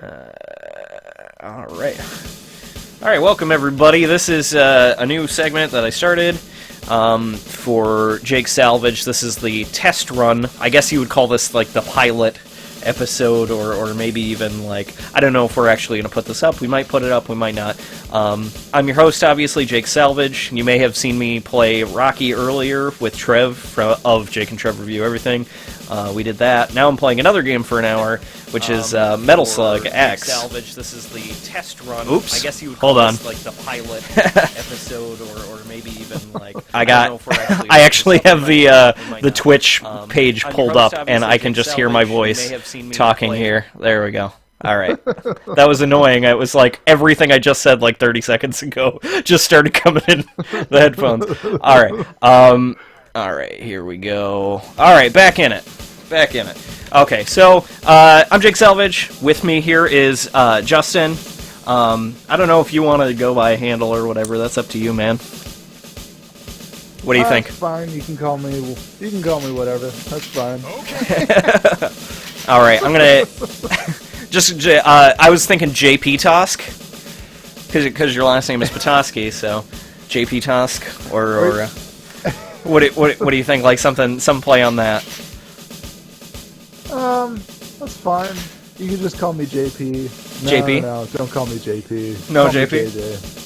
Alright. Alright, welcome everybody. This is a new segment that I started for Jake Salvage. This is the test run. I guess you would call this like the pilot episode, or maybe even like, I don't know if we're actually going to put this up. We might put it up, we might not. I'm your host, obviously, Jake Salvage. You may have seen me play Rocky earlier with Trev of Jake and Trev Review Everything. We did that. Now I'm playing another game for an hour, which is Metal Slug X. Salvage. This is the test run. Oops. I guess you would call this like the pilot episode, or maybe even like, I actually have the Twitch page pulled up, and I can just hear my voice talking here. There we go. Alright. That was annoying. It was like everything I just said like 30 seconds ago just started coming in the headphones. Alright. Alright, here we go. Alright, back in it. Okay, so, I'm Jake Salvage. With me here is, Justin. I don't know if you want to go by a handle or whatever. That's up to you, man. What do you think? Fine, you can call me whatever. That's fine. Okay. Alright, I'm gonna... I was thinking JP Tosk, because your last name is Petoskey, so JP Tosk, or what do you think? Like some play on that? That's fine. You can just call me JP. No, JP? No, don't call me JP. No, call JP? Me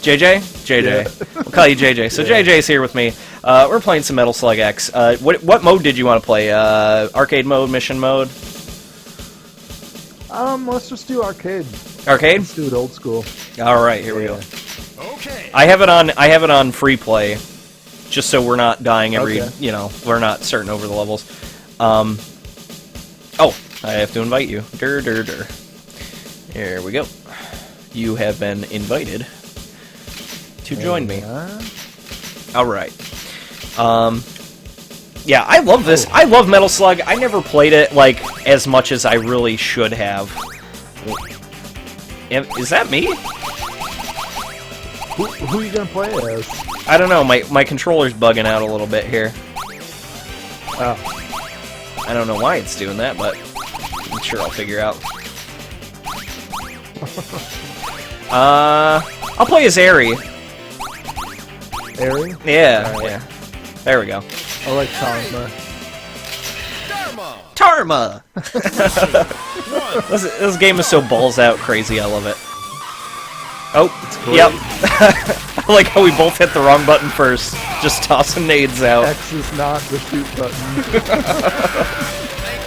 JJ? JJ. Yeah. We'll call you JJ. So yeah. JJ's here with me. We're playing some Metal Slug X. What mode did you want to play? Arcade mode, mission mode? Let's just do arcade. Arcade? Let's do it old school. Alright, here we go. Okay. I have it on free play, just so we're not dying every, we're not starting over the levels. Oh, I have to invite you. Here we go. You have been invited to join me. Alright. Yeah, I love this. I love Metal Slug. I never played it, like, as much as I really should have. Is that me? Who are you gonna play as? I don't know. My controller's bugging out a little bit here. Oh. I don't know why it's doing that, but I'm sure I'll figure out. I'll play as Airy. Airy? Yeah, Right. yeah. There we go. I like Tarma! This game is so balls out crazy, I love it. Oh, yep. I like how we both hit the wrong button first. Just tossing nades out. X is not the shoot button. Thank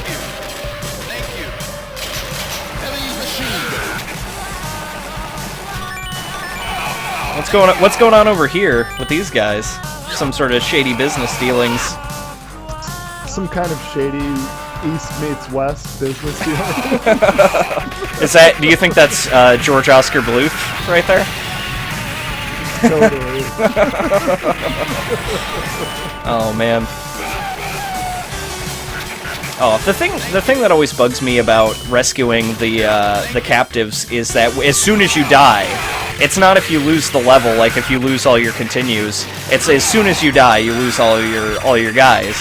you. Heavy machine gun. What's going on over here with these guys? Some sort of shady business dealings. Some kind of shady East meets West business deal. Do you think that's George Oscar Bluth right there? Totally. Oh man. Oh, the thing that always bugs me about rescuing the captives is that as soon as you die, it's not if you lose the level, like if you lose all your continues. It's as soon as you die, you lose all your guys,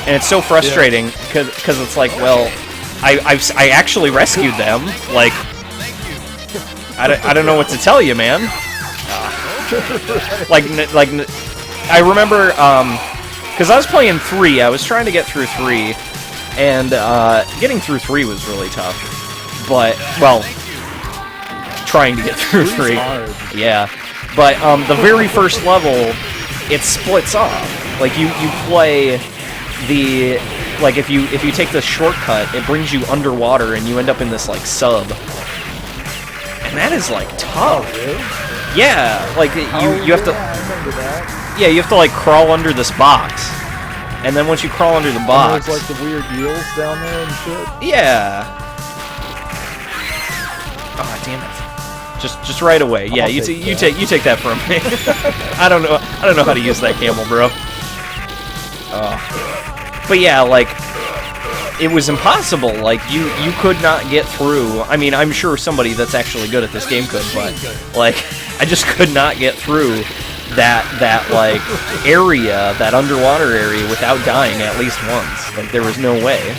and it's so frustrating because it's like, well, I actually rescued them. Like, I don't know what to tell you, man. Like I remember because I was playing 3. I was trying to get through 3, and getting through 3 was really tough. But well, trying to get through 3. Yeah. But the very first level, it splits off. Like you play the if you take the shortcut, it brings you underwater and you end up in this like sub. And that is like tough. Oh, really? Yeah, like you have to. I remember that. Yeah, you have to like crawl under this box. And then once you crawl under the box, and there's like the weird eels down there and shit. Yeah. Oh damn it! Just right away. Yeah, you take that from me. I don't know how to use that camel, bro. But yeah, like it was impossible. Like you could not get through. I mean, I'm sure somebody that's actually good at this game could, but like I just could not get through that like area, that underwater area, without dying at least once. Like there was no way.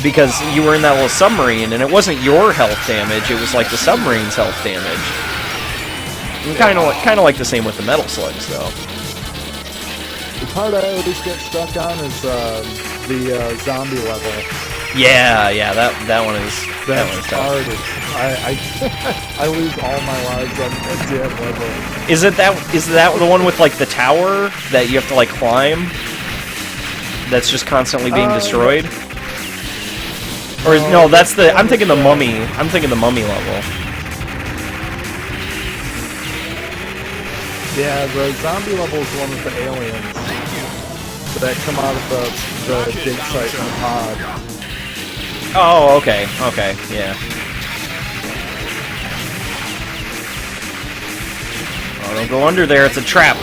because you were in that little submarine, and it wasn't your health damage, it was like the submarine's health damage. Kind of like the same with the metal slugs, though. The part I always get stuck on is the zombie level. Yeah, that one is tough. I lose all my lives on that damn level. Is that the one with like the tower that you have to like climb? That's just constantly being destroyed? Or no, that's the I'm thinking the mummy. I'm thinking the mummy level. Yeah, the zombie level is the one with the aliens that come out of the dig site in the pod. Oh, okay, yeah. Oh, don't go under there, it's a trap.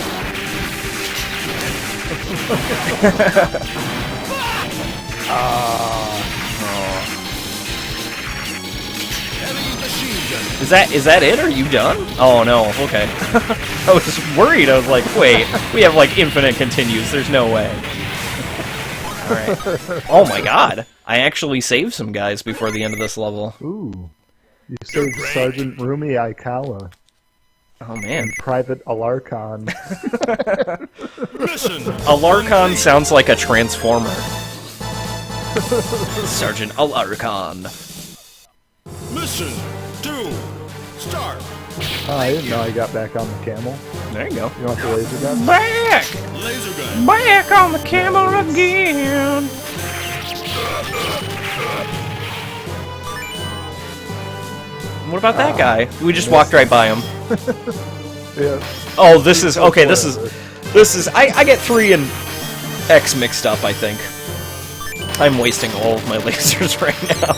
Heavy machine gun. Is that it? Are you done? Oh no, okay. I was worried, I was like, wait, we have like infinite continues, there's no way. Alright. Oh my god, I actually saved some guys before the end of this level. Ooh. You saved Sergeant Rumi Aikawa. Oh man. Private Alarcon. Mission. Alarcon sounds like a transformer. Sergeant Alarcon. Mission 2. Start. Oh, I didn't know I got back on the camel. There you go. You want the laser gun? Back! Laser gun. Back on the camel again! What about that guy? We just walked right by him. Yeah. Oh, this is... Okay, this is... I get 3 and X mixed up, I think. I'm wasting all of my lasers right now.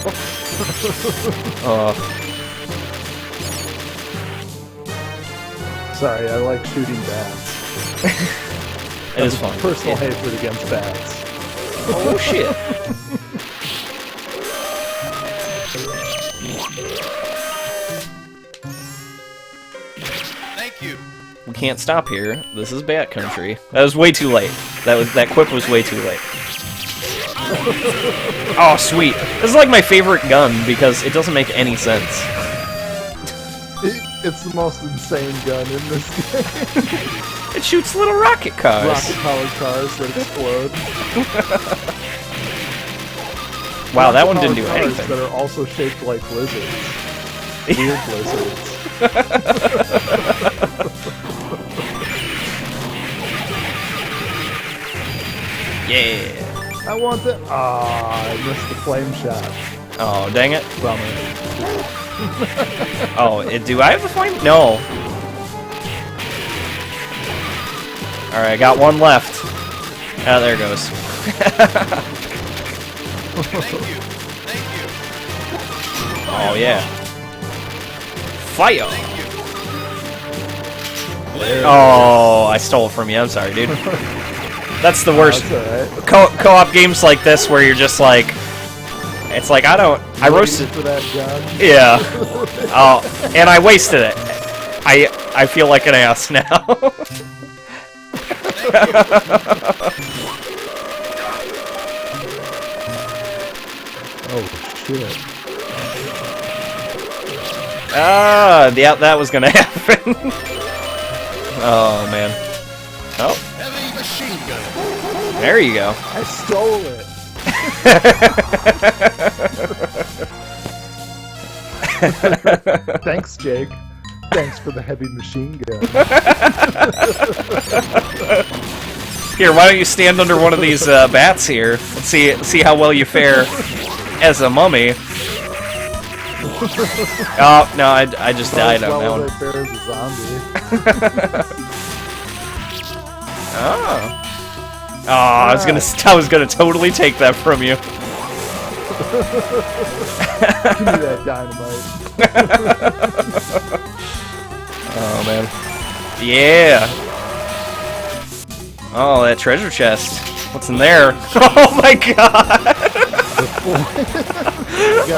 Sorry, I like shooting bats. It is fun. Personal hatred against bats. Oh, shit. Thank you. We can't stop here. This is bat country. That was way too late. That quip was way too late. Oh, sweet. This is like my favorite gun because it doesn't make any sense. It's the most insane gun in this game. It shoots little rocket cars. Rocket-powered cars that explode. Wow, that one didn't do Rocket-powered anything. cars that are also shaped like lizards. Weird lizards. Yeah. I want the... Ah, I missed the flame shot. Oh, dang it. Bummer. Oh, do I have the flame? No. Alright, I got one left. Ah, there it goes. Thank you. Thank you. Oh, yeah. Fire! Oh, I stole it from you. I'm sorry, dude. That's the worst. That's alright. Co-op games like this where you're just like... It's like, I roasted... for that gun. Yeah. Oh, and I wasted it. I feel like an ass now. Oh, shit. Ah, yeah, that was gonna happen. Oh, man. Oh, Heavy machine gun. there you go. I stole it. Thanks, Jake. Thanks for the heavy machine gun. Here, why don't you stand under one of these bats here? Let's see how well you fare as a mummy. Oh, no, I just died on that one. As well as a zombie. Oh. Oh, I was gonna totally take that from you. Give me that dynamite. Oh man. Yeah. Oh, that treasure chest. What's in there? Oh my god.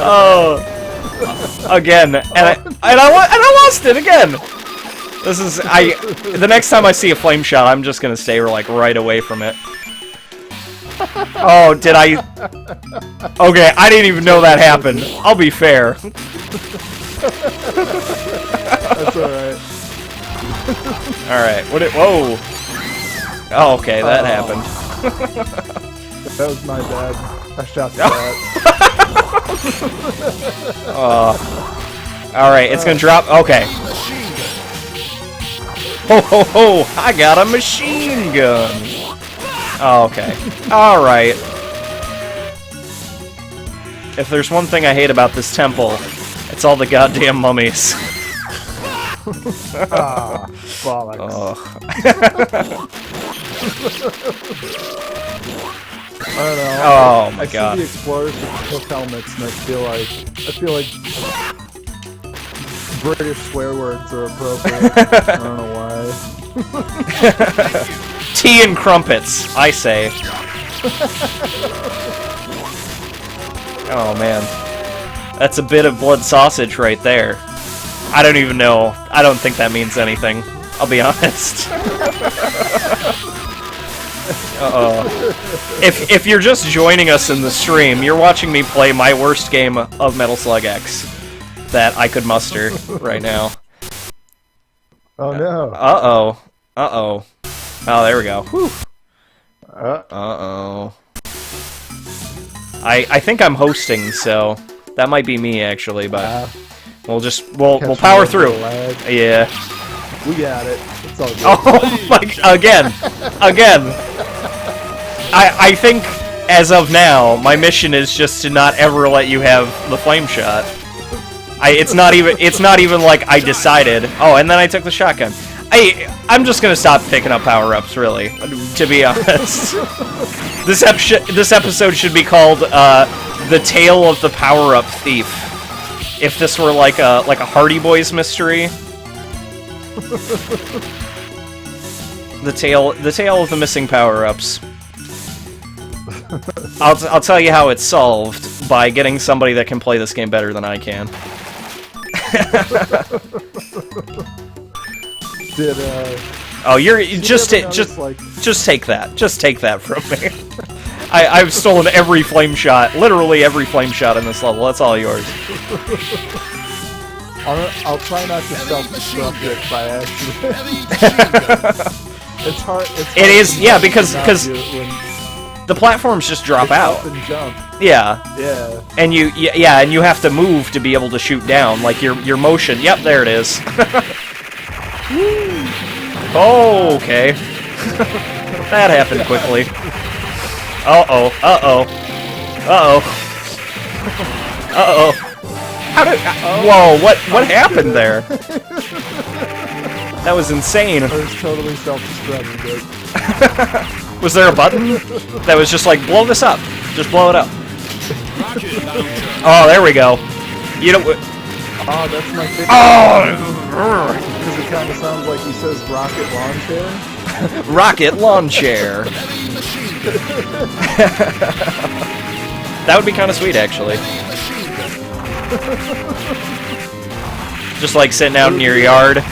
Oh. Again, and I lost it again. This is the next time I see a flame shot, I'm just gonna stay like right away from it. Oh, did I? Okay, I didn't even know that happened. I'll be fair. That's alright. Alright, whoa. Oh, okay, that happened. That was my bad. I shot the cat. Alright, it's gonna drop. Okay. Ho ho ho! I got a machine gun! Oh, okay. Alright. If there's one thing I hate about this temple, it's all the goddamn mummies. Ah, bollocks. Oh. I don't know. Oh my I god. see the explorers with the hook helmets, and I feel like British swear words are appropriate. I don't know why. Tea and crumpets, I say. Oh man. That's a bit of blood sausage right there. I don't even know. I don't think that means anything. I'll be honest. Uh-oh. If you're just joining us in the stream, you're watching me play my worst game of Metal Slug X that I could muster right now. Oh no. Uh-oh. Uh-oh. Oh, there we go. Whew. Uh-oh. I think I'm hosting, so that might be me actually, but we'll Catch power me through. over the lag. Yeah. We got it. It's all good. Oh my! Again. I think as of now, my mission is just to not ever let you have the flame shot. It's not even like I decided. Oh, and then I took the shotgun. I'm just gonna stop picking up power-ups, really, to be honest. This episode should be called "The Tale of the Power-Up Thief." If this were like a Hardy Boys mystery, the tale of the missing power-ups. I'll tell you how it's solved by getting somebody that can play this game better than I can. Oh, just take that. Just take that from me. I've stolen every flame shot, literally every flame shot in this level. That's all yours. I'll try not to self-destruct it by accident. It's hard. It is, yeah, because the platforms just drop out. Up and jump. Yeah. Yeah. And you have to move to be able to shoot down, like your motion. Yep, there it is. Oh, okay. That happened quickly. Uh-oh. How did... Whoa, what happened there? That was insane. I was totally self-destructed. Was there a button that was just like, blow this up? Just blow it up. Oh, there we go. You know... Oh, that's my favorite. Oh! Because it kind of sounds like he says rocket lawn chair. Rocket lawn chair. That would be kind of sweet, actually. Just like sitting out in your yard. It'd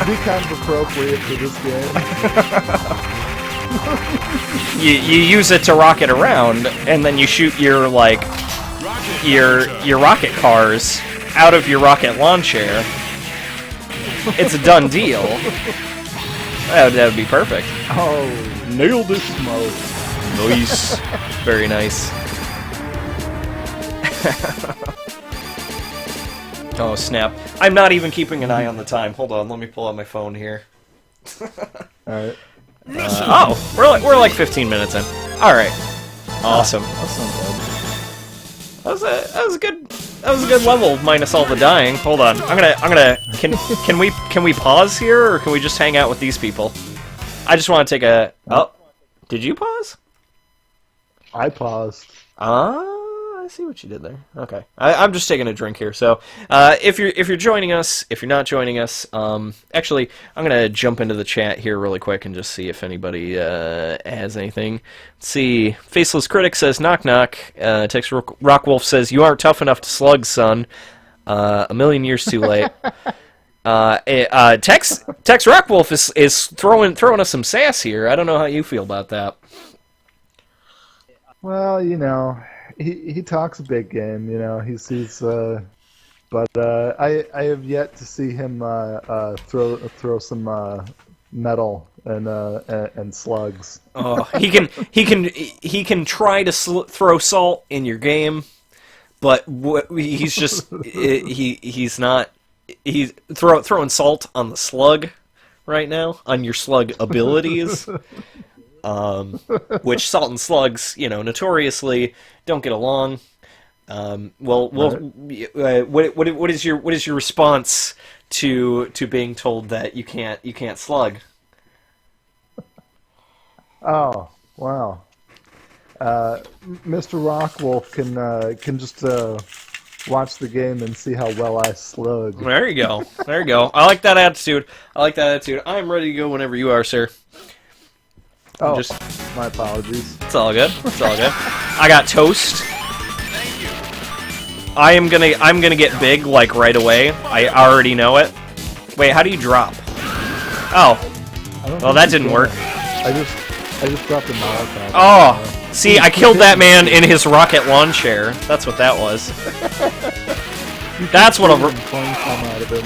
be kind of appropriate for this game. You use it to rocket around, and then you shoot your your rocket cars out of your rocket lawn chair. It's a done deal. That would be perfect. Oh, nailed this smoke. Nice. Very nice. Oh, snap. I'm not even keeping an eye on the time. Hold on, let me pull out my phone here. Alright. Oh, we're like 15 minutes in. Alright. Awesome. That's not bad. That was a good level, minus all the dying. Hold on. Can we pause here, or can we just hang out with these people? I just want to take a... Oh. Did you pause? I paused. I see what you did there. Okay, I'm just taking a drink here. So, if you're joining us, if you're not joining us, actually, I'm gonna jump into the chat here really quick and just see if anybody has anything. Let's see. Faceless Critic says knock knock. Tex Rockwolf says you aren't tough enough to slug, son. A million years too late. Tex Rockwolf is throwing us some sass here. I don't know how you feel about that. Well, you know, he talks a big game. You know, but I have yet to see him throw some metal and slugs. Oh, he can try to throw salt in your game, but he's just he's not throwing salt on the slug right now, on your slug abilities. Which salt and slugs, you know, notoriously don't get along. What is your response to being told that you can't slug? Oh, wow. Mr. Rockwolf can just watch the game and see how well I slug. There you go. There you go. I like that attitude. I'm ready to go whenever you are, sir. Oh, my apologies. It's all good. It's all good. I got toast. I'm gonna get big like right away. I already know it. Wait, how do you drop? Oh, well that didn't work. I just dropped a Molotov. Oh, see, I killed that man in his rocket lawn chair. That's what that was. That's what a. Out of him.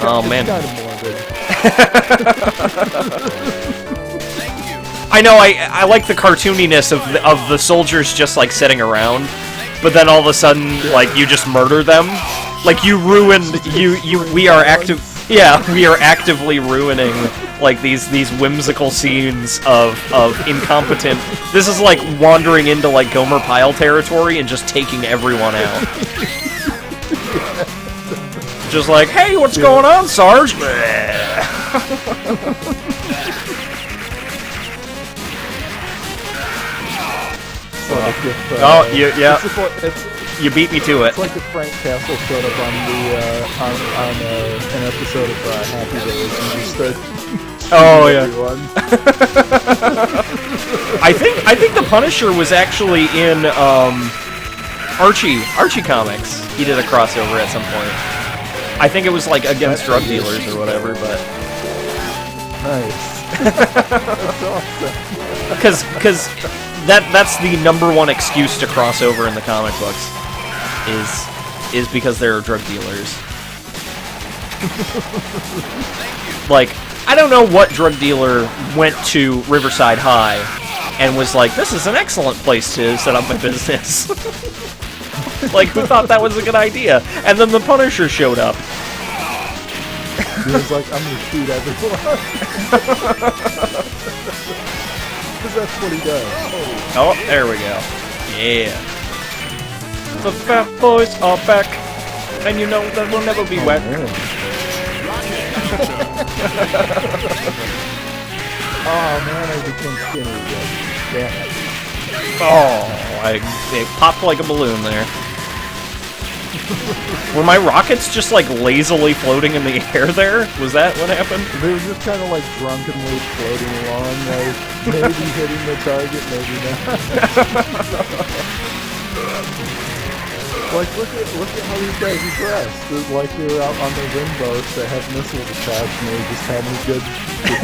Oh man. It's kind of morbid. I know. I like the cartooniness of the soldiers just like sitting around, but then all of a sudden, like you just murder them. Like you ruined we are actively ruining like these whimsical scenes of incompetent. This is like wandering into like Gomer Pyle territory and just taking everyone out. Just like, hey, what's going on, Sarge? You beat me to it. It's like if Frank Castle showed up on an episode of Happy Days and just started everyone. I think the Punisher was actually in Archie comics. He did a crossover at some point. I think it was like against drug dealers or whatever, but nice. That's awesome. Because that's the #1 excuse to cross over in the comic books is because there are drug dealers. Like, I don't know what drug dealer went to Riverside High and was like, this is an excellent place to set up my business. Like, who thought that was a good idea? And then the Punisher showed up. He was like, I'm gonna shoot everyone. Because that's what he does. Oh, there we go. Yeah. The fat boys are back, and you know that we'll never be wet. Oh man, I became skinny again. Damn it. Oh, it popped like a balloon there. Were my rockets just like lazily floating in the air there? Was that what happened? They were just kind of like drunkenly floating along, like maybe hitting the target, maybe not. Like look at how these guys are dressed. It's like they were out on the rim boats that have missiles attached and they were just having a good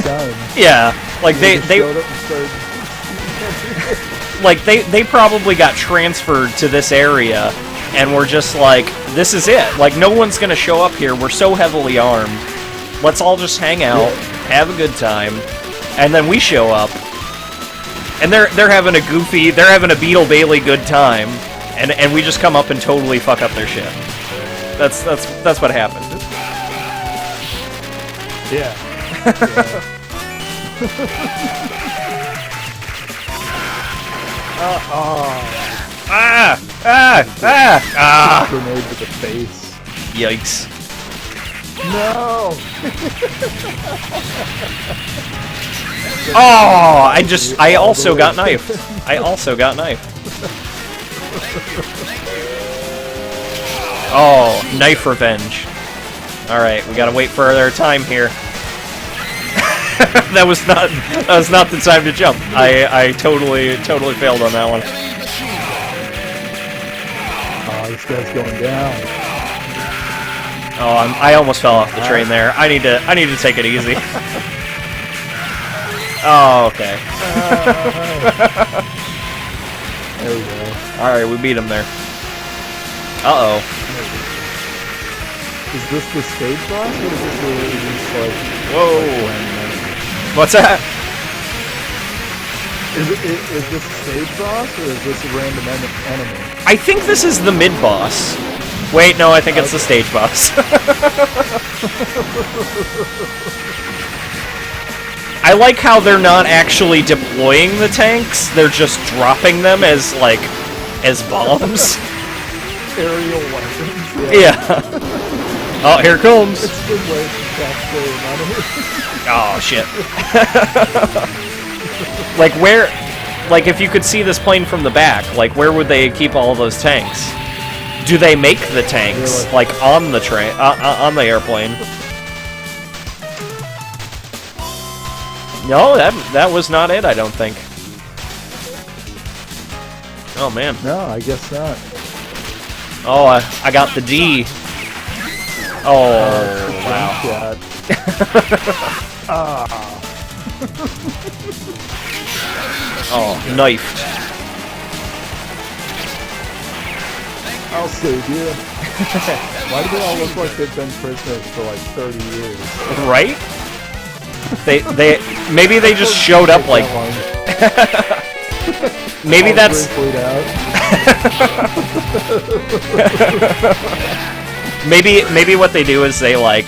time. Yeah, like they showed up and started like they probably got transferred to this area and we're just like, this is it. Like no one's gonna show up here. We're so heavily armed. Let's all just hang out, have a good time, and then we show up, and they're having a Beetle Bailey good time, and we just come up and totally fuck up their shit. That's what happened. Yeah. Grenade to the face. Yikes. No! Oh, I also got knifed. Oh, knife revenge. Alright, we gotta wait for our time here. that was not the time to jump. I totally failed on that one. Oh, this guy's going down. Oh, I almost fell off the train there. I need to take it easy. Oh, okay. There we go. Alright, we beat him there. Uh-oh. Is this the stage boss, or is this just like... Whoa. random? What's that? Is this a stage boss, or is this a random enemy? I think this is the mid-boss. Wait, no, I think it's the stage boss. I like how they're not actually deploying the tanks, they're just dropping them as, like, as bombs. Aerial weapons. Yeah. Oh, here it comes. It's a good way to capture an enemy. Oh, shit. Like, where... Like, if you could see this plane from the back, like, where would they keep all those tanks? Do they make the tanks, like, on the train, on the airplane? No, that was not it, I don't think. Oh, man. No, I guess not. Oh, I got the D. Oh, wow. God. Ah. Oh, knifed. I'll save you. Why do they all look like they've been prisoners for like 30 years? Right? They maybe they just showed up like... Maybe all that's... wrinkled out. Maybe what they do is they like...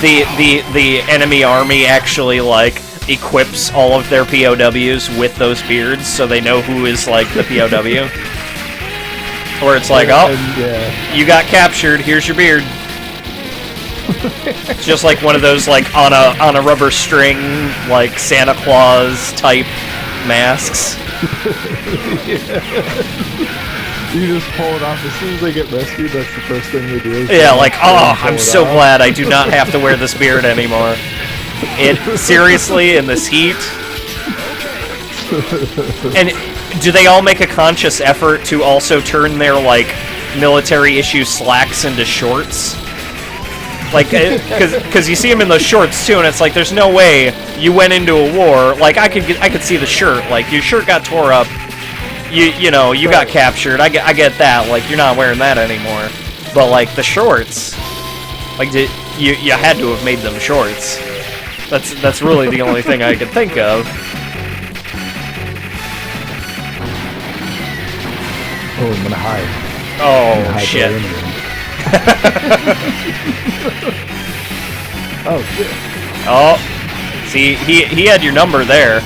The enemy army actually like equips all of their POWs with those beards so they know who is like the POW. Where it's like, oh, yeah. you got captured, here's your beard. It's just like one of those like on a rubber string like Santa Claus type masks. You just pull it off as soon as they get rescued. That's the first thing they do. Yeah, like, oh, I'm so glad I do not have to wear this beard anymore. It seriously, in this heat. And do they all make a conscious effort to also turn their like military issue slacks into shorts? Like, because you see them in those shorts too, and it's like there's no way you went into a war. Like I could see the shirt. Like your shirt got tore up. You know, you got captured. I get that. Like, you're not wearing that anymore. But, like, the shorts, like, you had to have made them shorts. That's really the only thing I could think of. Oh, I'm gonna hide. Oh, shit. Oh, shit. Oh, see, he had your number there.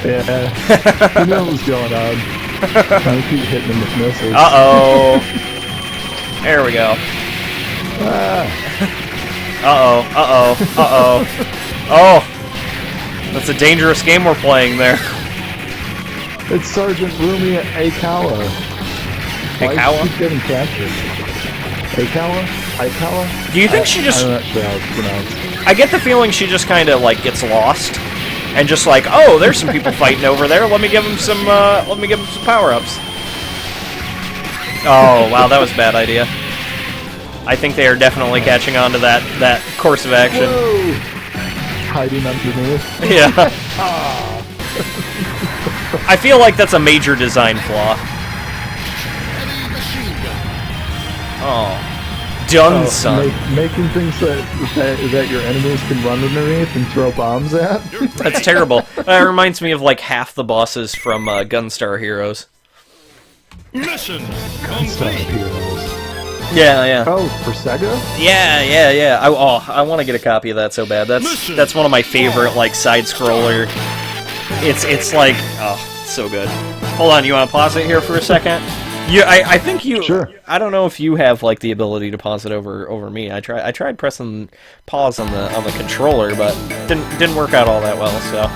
Yeah, you know what was going on. I keep hitting him with missiles. Uh-oh. There we go. Ah. Uh-oh, uh-oh, uh-oh. Oh! That's a dangerous game we're playing there. It's Sergeant Rumi Aikawa. Why does she keep getting captured? Aikawa? Aikawa? Do you think she just... I'm not sure how it's pronounced. I get the feeling she just kind of, like, gets lost. And just like, oh, there's some people fighting over there. Let me give them some power-ups. Oh, wow, that was a bad idea. I think they are definitely catching on to that course of action. Whoa! Hiding underneath. Yeah. I feel like that's a major design flaw. Oh. Done, son. Making things that your enemies can run underneath and throw bombs at? That's terrible. That reminds me of like half the bosses from Gunstar Heroes. Mission Gunstar complete. Heroes. Yeah, yeah. Oh, for Sega? Yeah. I want to get a copy of that so bad. That's one of my favorite like side scroller. It's like, oh, so good. Hold on, you want to pause it here for a second? I think you. Sure. I don't know if you have like the ability to pause it over me. I tried pressing pause on the controller, but didn't work out all that well. So.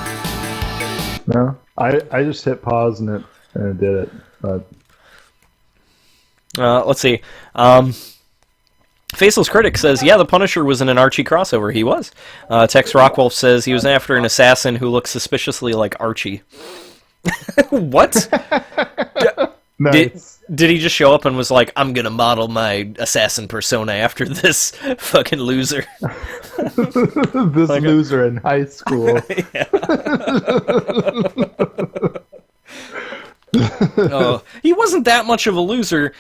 No, I just hit pause and it did it. But let's see. Faceless Critic says, yeah, the Punisher was in an Archie crossover. He was. Tex Rockwolf says he was after an assassin who looks suspiciously like Archie. What? nice. Did he just show up and was like, I'm gonna model my assassin persona after this fucking loser? This loser in high school. Oh, he wasn't that much of a loser,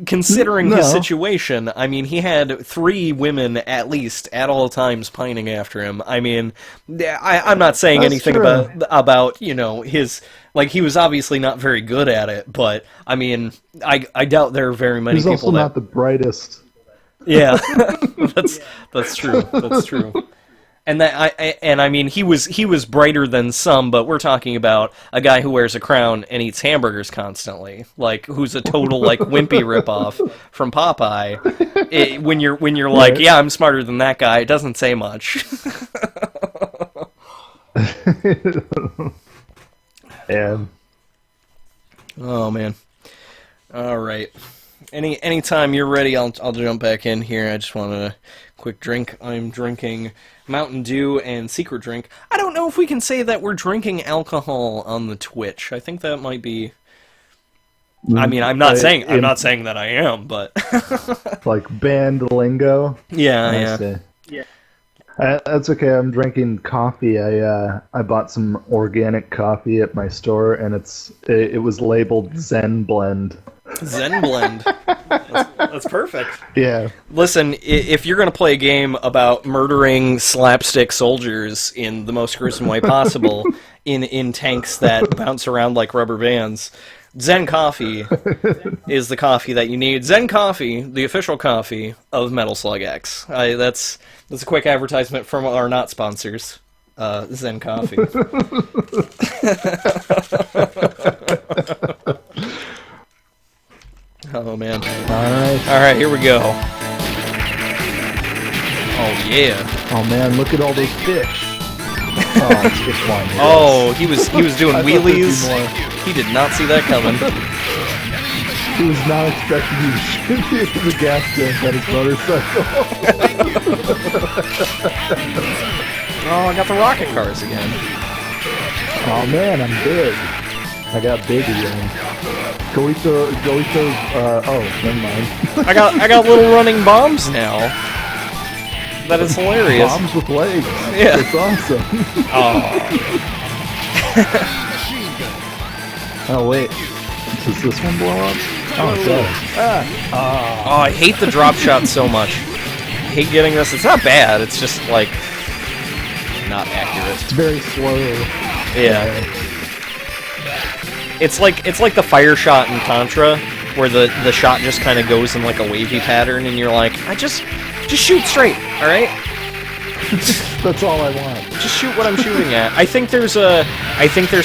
considering his situation. I mean, he had 3 women at least at all times pining after him. I mean, I'm not saying That's anything true. about his, like, he was obviously not very good at it, but I mean, I doubt there are very many He's people also that. not the brightest. Yeah, that's true. That's true. And I mean, he was brighter than some, but we're talking about a guy who wears a crown and eats hamburgers constantly, like who's a total like wimpy ripoff from Popeye. When you're like, yeah, I'm smarter than that guy, it doesn't say much. And Oh man. All right. Anytime you're ready, I'll jump back in here. I just want a quick drink. I'm drinking Mountain Dew and Secret Drink. I don't know if we can say that we're drinking alcohol on the Twitch. I think that might be. I mean, I'm not saying that I am, but like band lingo. yeah. See. That's okay. I'm drinking coffee. I bought some organic coffee at my store, and it was labeled Zen Blend. Zen Blend. That's perfect. Yeah. Listen, if you're going to play a game about murdering slapstick soldiers in the most gruesome way possible, in tanks that bounce around like rubber bands, Zen Coffee is the coffee that you need. Zen Coffee, the official coffee of Metal Slug X. That's a quick advertisement from our not sponsors, Zen Coffee. Oh man! All right, here we go. Oh yeah! Oh man, look at all those fish. Oh, it's just one. Oh, he was doing I thought there'd be wheelies. more. He did not see that coming. He was not expecting you to shoot into the gas tank on his motorcycle. Oh, I got the rocket cars again. Oh man, I'm big. I got big again. Goito, oh, never mind. I got little running bombs now. That is hilarious. Bombs with legs. Yeah. It's awesome. Oh, Oh wait, does this one blow up? Oh, it does. oh, I hate the drop shot so much. I hate getting this. It's not bad. It's just like not accurate. It's very slow. Yeah. It's like the fire shot in Contra, where the shot just kind of goes in like a wavy pattern, and you're like, just shoot straight, all right? That's all I want. Just shoot what I'm shooting at. I think there's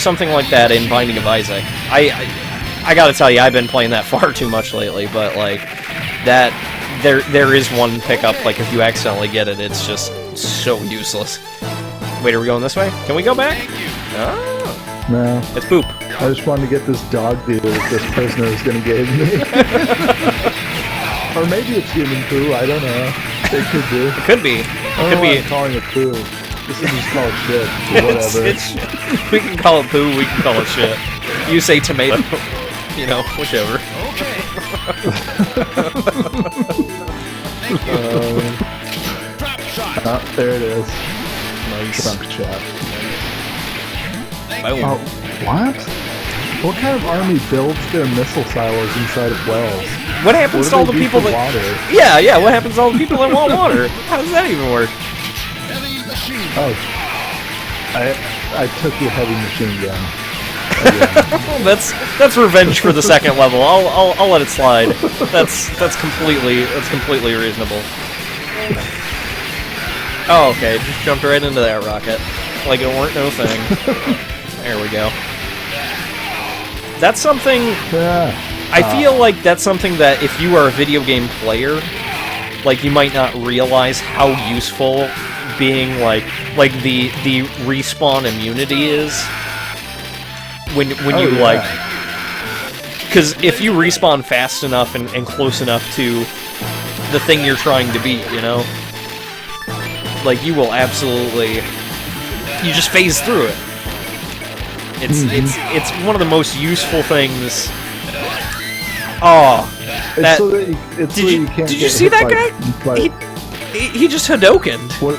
something like that in Binding of Isaac. I gotta tell you, I've been playing that far too much lately, but like that, there is one pickup. Like if you accidentally get it, it's just so useless. Wait, are we going this way? Can we go back? Oh, No, it's poop. I just wanted to get this dog deal that this prisoner is going to give me. Or maybe it's human poo, I don't know. It could be. It could be. I don't know why I'm calling it poo. This is just called shit. Or whatever. We can call it poo, we can call it shit. You say tomato. You know, whichever. There it is. Nice. Trunk chat. Boom. Oh, what? What kind of army builds their missile silos inside of wells? What happens What to all do the they do people for that... water? Yeah, what happens to all the people that want water? How does that even work? Oh, I took your heavy machine gun. That's revenge for the second level. I'll let it slide. That's completely reasonable. Oh, okay, just jumped right into that rocket. Like it weren't no thing. There we go. That's something... Yeah. I feel like that's something that if you are a video game player, like you might not realize how useful being like the respawn immunity is when you like, because if you respawn fast enough and close enough to the thing you're trying to beat, you know, like you will absolutely, you just phase through it. It's one of the most useful things Oh, It's that. so that you can't Did you get see hit that by- guy? by- He just Hadokened. what?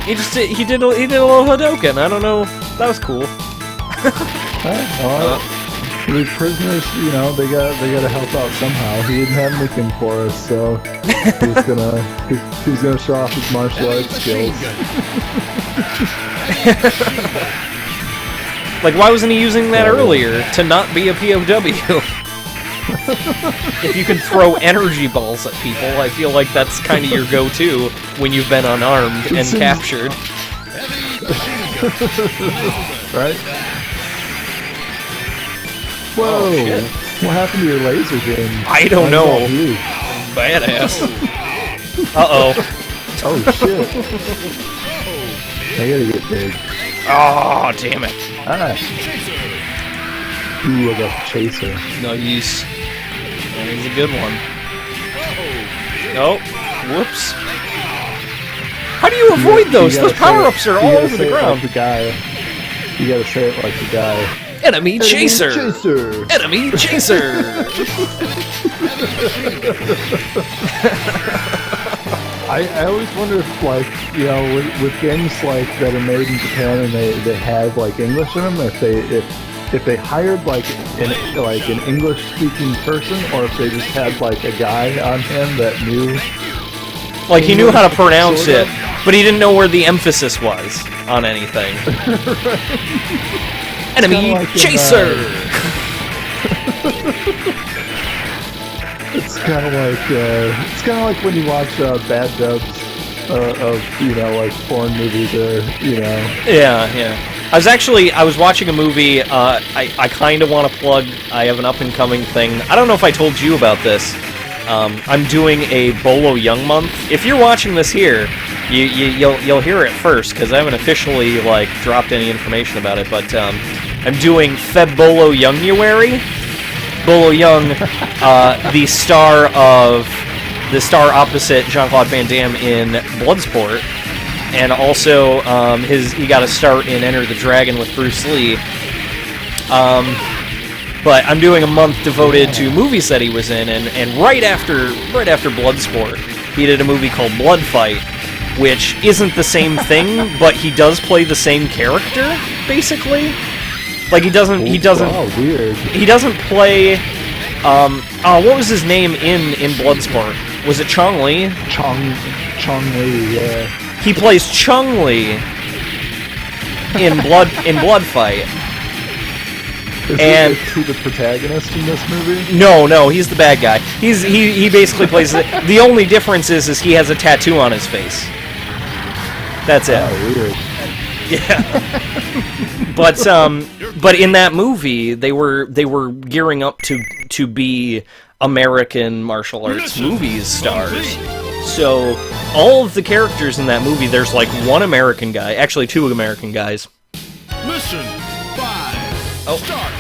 He did a little Hadoken. I don't know. That was cool. The prisoners, you know, they got to help out somehow. He didn't have anything for us, so he's gonna show off his martial arts skills. Like, why wasn't he using that earlier to not be a POW? If you can throw energy balls at people, I feel like that's kind of your go-to when you've been unarmed and captured. Right? Whoa! shit. What happened to your laser game? I don't know. You? Badass. Uh-oh. Oh shit! I gotta get big. Oh, damn it. Ah. Ooh, I got the chaser. Nice. That is a good one. Oh, whoops. How do you avoid those? You Those gotta say power-ups it- are you all gotta over say the it ground. Like the guy. You gotta say it like the guy. Enemy chaser! Chaser! Enemy chaser! I always wonder if, like, you know, with games like that are made in Japan and they have like English in them, if they hired like an English speaking person, or if they just had like a guy on hand that knew, Like, he knew how to pronounce Sort of. it, but he didn't know where the emphasis was on anything. Enemy like in, chaser! it's kind of like when you watch bad dubs of, you know, like foreign movies, or, you know. Yeah. I was watching a movie. I kind of want to plug. I have an up-and-coming thing. I don't know if I told you about this. I'm doing a Bolo Young month. If you're watching this here, you'll hear it first, because I haven't officially like dropped any information about it. But I'm doing Feb Bolo Younguary. Bolo Young, the star opposite Jean-Claude Van Damme in Bloodsport, and also he got a start in Enter the Dragon with Bruce Lee. But I'm doing a month devoted to movies that he was in, and right after Bloodsport, he did a movie called Blood Fight, which isn't the same thing, but he does play the same character, basically. Like, he doesn't Oh, weird. he doesn't play what was his name in Bloodsport? Was it Chong Li? Chong Li, yeah. He plays Chung Li in Blood Fight. Is he the protagonist in this movie? No, he's the bad guy. He basically plays the only difference is he has a tattoo on his face. That's it. Oh, weird. Yeah. But in that movie, they were gearing up to be American martial arts movies stars. So all of the characters in that movie, there's like one American guy, actually two American guys. Mission 5. Oh. Start.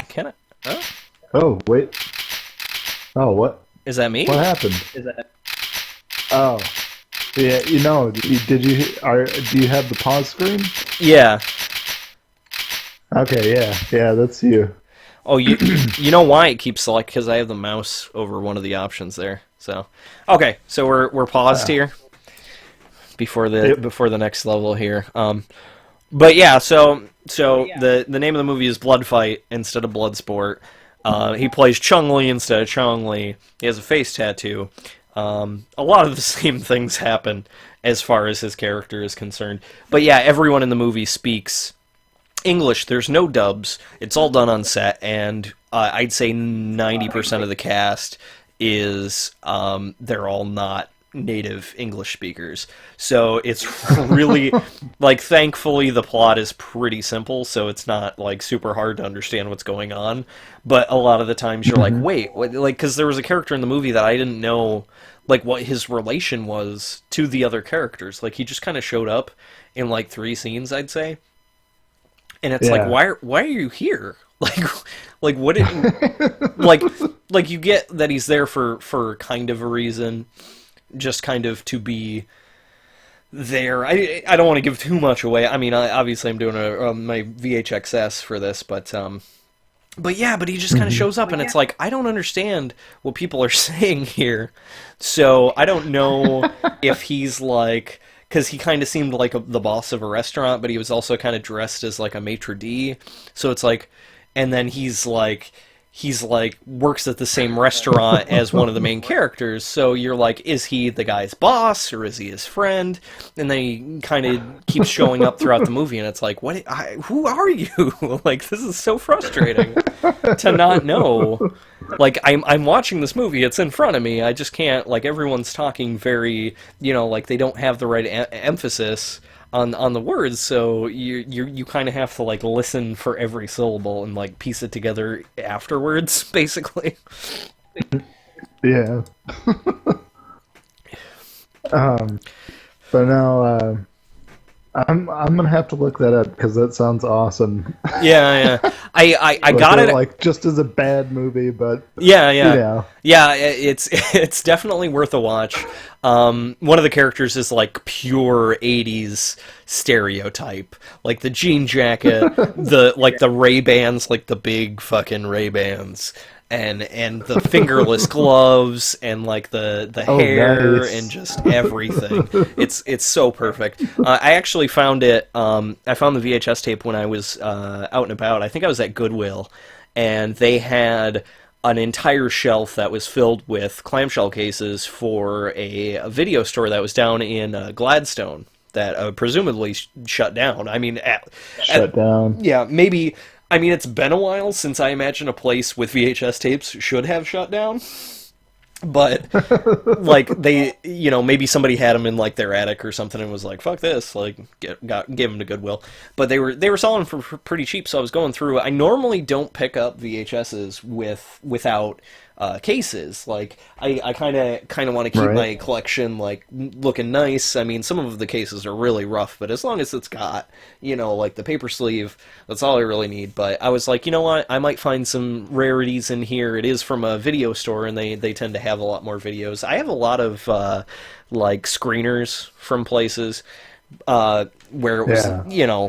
Can I? Oh, Oh, wait. Oh, what? is that me? What happened? Oh. Yeah, you know, do you have the pause screen? Yeah. Okay, yeah, that's you. Oh, you know why it keeps select? Because I have the mouse over one of the options there. So, okay, so we're paused here before the next level here. But yeah, so the name of the movie is Blood Fight instead of Bloodsport. He plays Chung Li instead of Chong Li. He has a face tattoo. A lot of the same things happen as far as his character is concerned. But yeah, everyone in the movie speaks English. There's no dubs. It's all done on set, and I'd say 90% of the cast is they're all not native English speakers. So it's really like, thankfully the plot is pretty simple, so it's not like super hard to understand what's going on. But a lot of the times you're like, wait, what? Like, because there was a character in the movie that I didn't know like what his relation was to the other characters. Like, he just kind of showed up in like 3 scenes, I'd say. And it's like, why are you here? Like what did like you get that he's there for kind of a reason, just kind of to be there. I don't want to give too much away. I mean, obviously I'm doing my VHXS for this, but But yeah, but he just kind of shows up, and it's like, I don't understand what people are saying here. So I don't know if he's like, because he kind of seemed like the boss of a restaurant, but he was also kind of dressed as like a maitre d'. So it's like, and then he's like works at the same restaurant as one of the main characters. So you're like, is he the guy's boss or is he his friend? And then he kind of keeps showing up throughout the movie, and it's like, who are you? Like, this is so frustrating to not know. Like, I'm watching this movie, it's in front of me, I just can't, like, everyone's talking very, like, they don't have the right emphasis on the words, so you kind of have to, like, listen for every syllable and, like, piece it together afterwards, basically. Yeah. But now, I'm gonna have to look that up because that sounds awesome. Yeah. I Like, got it. Like, just as a bad movie, but Yeah. you know. Yeah, it's definitely worth a watch. One of the characters is like pure 80s stereotype. Like the jean jacket, the Ray-Bans, like the big fucking Ray-Bans. And the fingerless gloves and like the hair nice. and just everything. It's so perfect. I actually found it. I found the VHS tape when I was out and about. I think I was at Goodwill, and they had an entire shelf that was filled with clamshell cases for a video store that was down in Gladstone that presumably shut down. I mean, Shut down. Yeah, maybe. I mean, it's been a while since I imagine a place with VHS tapes should have shut down. But, like, they, maybe somebody had them in, like, their attic or something and was like, fuck this, like, give them to Goodwill. But they were selling for pretty cheap, so I was going through. I normally don't pick up VHSs without cases. Like, I kind of want to keep my collection, like, looking nice. I mean, some of the cases are really rough, but as long as it's got, like, the paper sleeve, that's all I really need. But I was like, you know what, I might find some rarities in here. It is from a video store, and they tend to have a lot more videos. I have a lot of, like, screeners from places, where it was,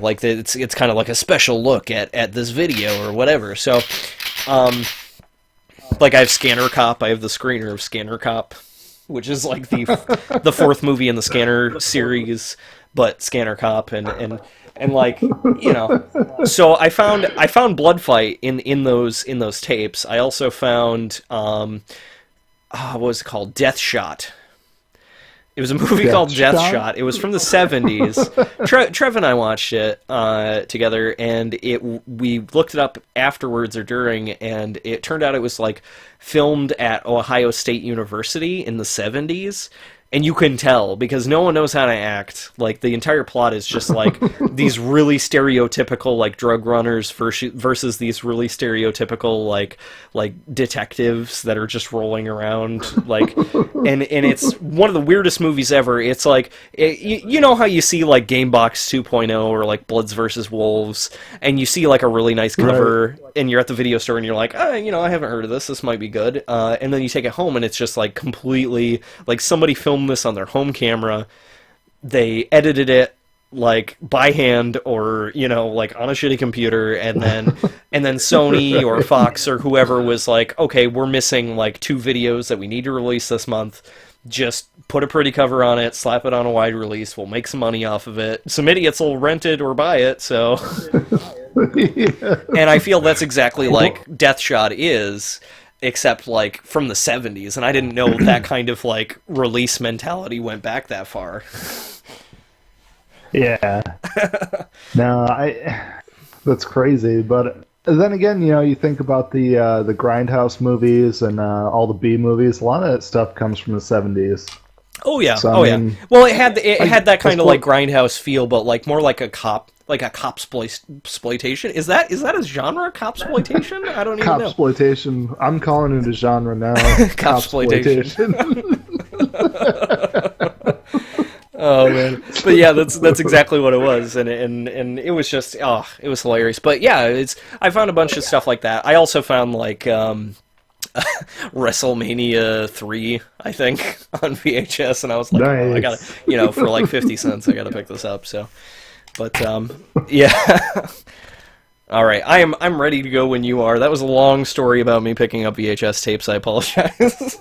like, it's kind of like a special look at this video or whatever. So, like, I have Scanner Cop. I have the screener of Scanner Cop, which is like the fourth movie in the Scanner series, but Scanner Cop and like, So I found Blood Fight in those tapes. I also found what was it called? Death Shot. It was a movie called Death Shot. It was from the 70s. Trev and I watched it together, and we looked it up afterwards or during, and it turned out it was like filmed at Ohio State University in the 70s. And you can tell, because no one knows how to act. Like, the entire plot is just, like, these really stereotypical, like, drug runners versus these really stereotypical, like detectives that are just rolling around, like, and it's one of the weirdest movies ever. It's like, you know how you see, like, Gamebox 2.0 or, like, Bloods versus Wolves, and you see, like, a really nice cover, and you're at the video store, and you're like, I haven't heard of this might be good, and then you take it home, and it's just, like, completely, like, somebody filmed this on their home camera, they edited it like by hand or like on a shitty computer, and then Sony or Fox or whoever was like, okay, we're missing like 2 videos that we need to release this month, just put a pretty cover on it, slap it on a wide release, we'll make some money off of it, some idiots will rent it or buy it. So and I feel that's exactly like Death Shot is, except like from the 70s, and I didn't know that kind of like release mentality went back that far. Yeah. No, that's crazy. But then again, you think about the Grindhouse movies and all the B movies. A lot of that stuff comes from the 70s. Oh yeah, So, I mean, yeah. Well, it had that kind of like Grindhouse feel, but like more like a cop exploitation. Is that a genre, copsploitation? I don't even know. Copsploitation. I'm calling it a genre now. Copsploitation. Oh man, but yeah, that's exactly what it was, and it was just it was hilarious. But yeah, I found a bunch of stuff like that. I also found like WrestleMania 3, I think, on VHS, and I was like, nice. oh, I gotta, for like 50 cents, I gotta pick this up. So, but yeah. All right, I'm ready to go when you are. That was a long story about me picking up VHS tapes. I apologize.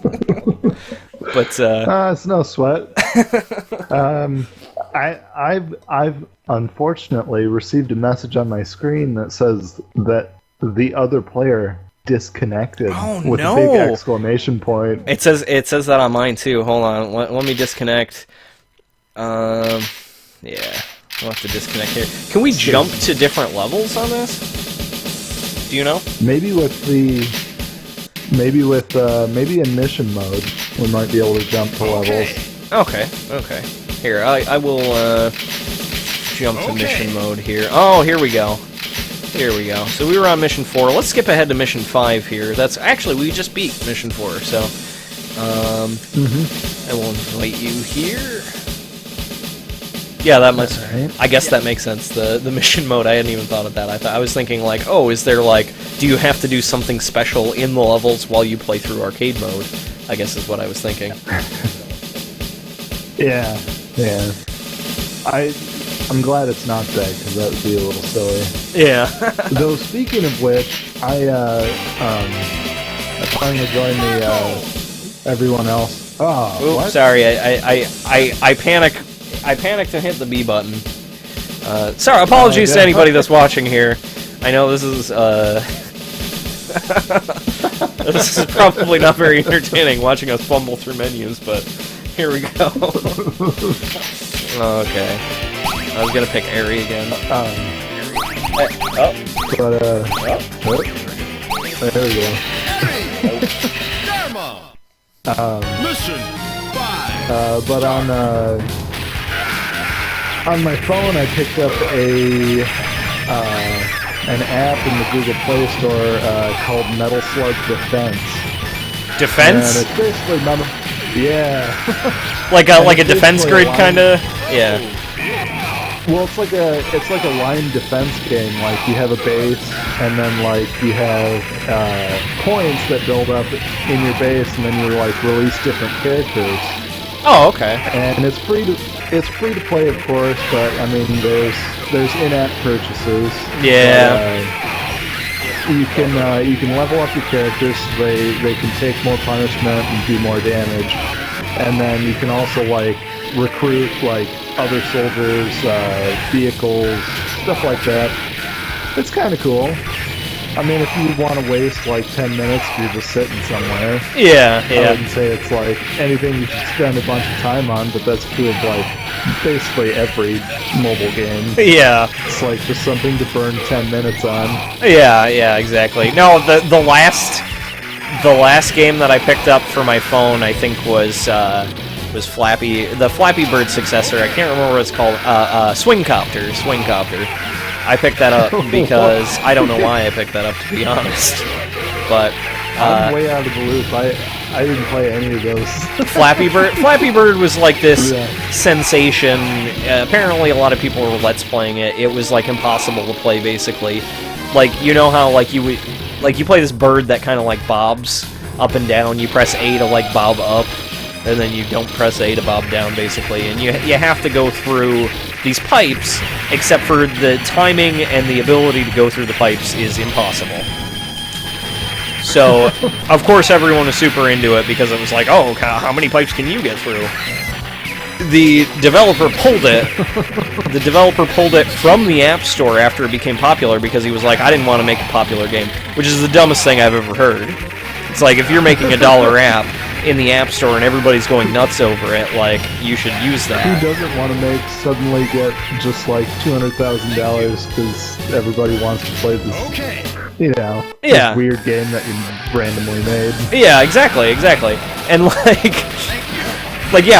But it's no sweat. I've unfortunately received a message on my screen that says that the other player disconnected with a big exclamation point. It says that on mine too. Hold on, let me disconnect. Yeah, we'll have to disconnect here. Can we jump to different levels on this? Do you know? Maybe in mission mode, we might be able to jump to levels. Okay. Here, I will jump to mission mode here. Oh, here we go. So we were on mission 4. Let's skip ahead to mission 5 here. That's actually, we just beat mission 4, so I will invite you here. Yeah, that must. Right. I guess that makes sense. The mission mode. I hadn't even thought of that. I was thinking like, oh, is there like, do you have to do something special in the levels while you play through arcade mode? I guess is what I was thinking. Yeah. I'm glad it's not that, because that would be a little silly. Yeah. Though, speaking of which, I finally joined everyone else. Oh, oops, what? Sorry, I panicked and hit the B button. Sorry, apologies to anybody that's watching here. I know this is this is probably not very entertaining watching us fumble through menus, but here we go. Okay. I was gonna pick Airy again. But there we go. Mission 5. But on my phone, I picked up an app in the Google Play Store called Metal Slug Defense. Defense? And it's basically yeah. like a defense grid kind of. Yeah. Well, it's like a line defense game. Like you have a base, and then like you have points that build up in your base, and then you like release different characters. Oh, okay. And it's free to play, of course, but I mean there's in-app purchases. Yeah. But, you can level up your characters so they can take more punishment and do more damage, and then you can also like recruit like other soldiers, vehicles, stuff like that. It's kind of cool. I mean, if you want to waste like 10 minutes if you're just sitting somewhere, yeah. I wouldn't say it's like anything you should spend a bunch of time on, but that's true of like basically every mobile game. Yeah. It's like just something to burn 10 minutes on. Yeah, exactly. No, the last game that I picked up for my phone, I think was Flappy Bird successor. I can't remember what it's called. Swingcopter. I picked that up because I don't know why I picked that up, to be honest. But I'm way out of the loop. I didn't play any of those. Flappy Bird was like this sensation. Apparently, a lot of people were Let's playing it. It was like impossible to play, basically. Like, you know how like you play this bird that kind of like bobs up and down. You press A to like bob up, and then you don't press A to bob down, basically. And you have to go through these pipes, except for the timing and the ability to go through the pipes is impossible. So, of course, everyone was super into it because it was like, oh, how many pipes can you get through? The developer pulled it. The developer pulled it from the App Store after it became popular because he was like, I didn't want to make a popular game, which is the dumbest thing I've ever heard. It's like, if you're making a $1 app in the App Store and everybody's going nuts over it, like, you should use that. Who doesn't want to suddenly get just like $200,000 because everybody wants to play this, this weird game that you randomly made? Yeah, exactly. And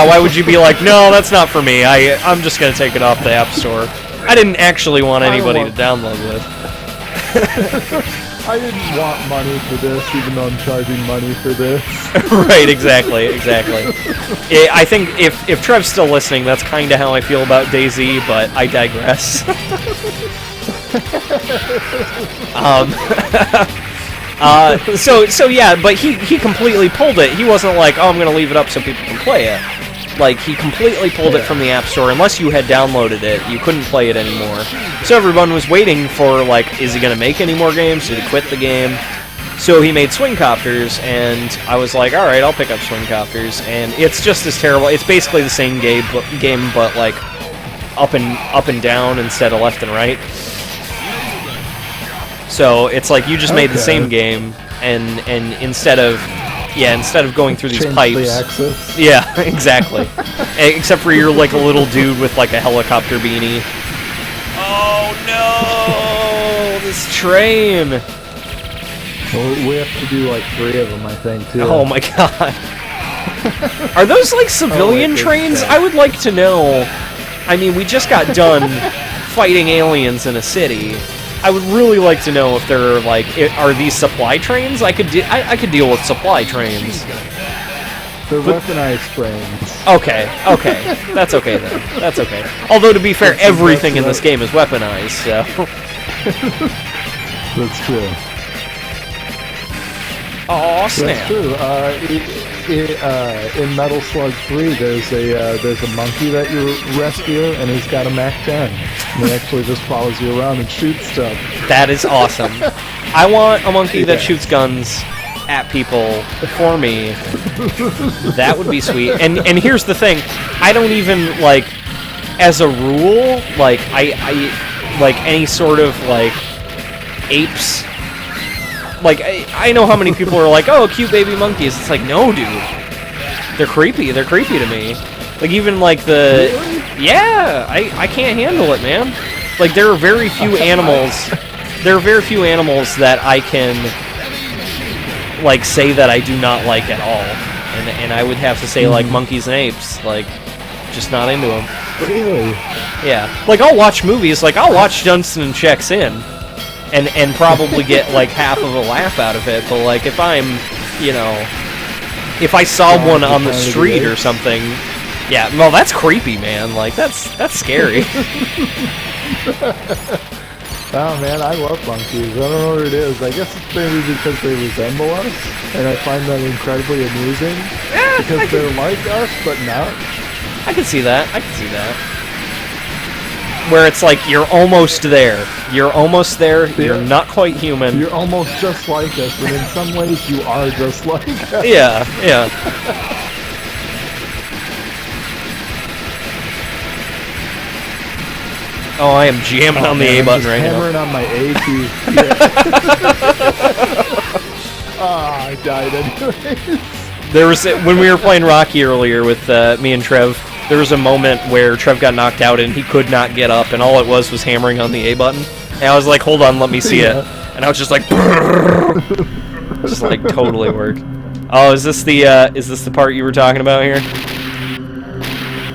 why would you be like, no, that's not for me, I'm just going to take it off the App Store. I didn't actually want anybody to download this. I didn't want money for this, even though I'm charging money for this. Right, exactly. I think if Trev's still listening, that's kind of how I feel about DayZ, but I digress. So yeah, but he completely pulled it. He wasn't like, oh, I'm going to leave it up so people can play it. Like, he completely pulled it from the App Store. Unless you had downloaded it, you couldn't play it anymore. So everyone was waiting for, like, is he going to make any more games? Did he quit the game? So he made Swing Copters, and I was like, alright, I'll pick up Swing Copters. And it's just as terrible. It's basically the same game, but like, up and down instead of left and right. So it's like you just made the same game, and instead of going through these Change pipes. the axis. Yeah, exactly. Except for you're like a little dude with like a helicopter beanie. Oh no! This train! Well, we have to do like 3 of them, I think, too. Oh my god. Are those like civilian trains? I would like to know. I mean, we just got done fighting aliens in a city. I would really like to know if they're like, are these supply trains? I could deal with supply trains. They're weaponized trains. Okay, that's okay then. That's okay. Although to be fair, everything in this game is weaponized, so. That's true. Oh snap! That's true. In Metal Slug 3, there's a monkey that you rescue, and he's got a MAC-10. And he actually just follows you around and shoots stuff. That is awesome. I want a monkey that shoots guns at people for me. That would be sweet. And here's the thing, I don't even like, as a rule, like I like any sort of like apes. Like, I know how many people are like, oh, cute baby monkeys. It's like, no, dude. They're creepy. They're creepy to me. Like, even, like, the... Yeah, I can't handle it, man. Like, there are very few animals... There are very few animals that I can, like, say that I do not like at all. And I would have to say, like, monkeys and apes. Like, just not into them. Really? Yeah. Like, I'll watch movies. Like, I'll watch Dunstan Checks In. And probably get, like, half of a laugh out of it, but, like, if I'm, you know, if I saw one on the street or something, yeah, well, that's creepy, man, like, that's scary. Oh, man, I love monkeys. I don't know what it is. I guess it's maybe because they resemble us, and I find that incredibly amusing, because they're like us, but not. I can see that, Where it's like, you're almost there. You're almost there, you're not quite human. You're almost just like us, and in some ways you are just like us. Yeah. Oh, I am jamming on the A button right now. Hammering on my A key. I died anyways. There was, when we were playing Rocky earlier with me and Trev, there was a moment where Trev got knocked out and he could not get up, and all it was hammering on the A button. And I was like, hold on, let me see it. And I was just like, just like totally worked. Oh, is this the part you were talking about here?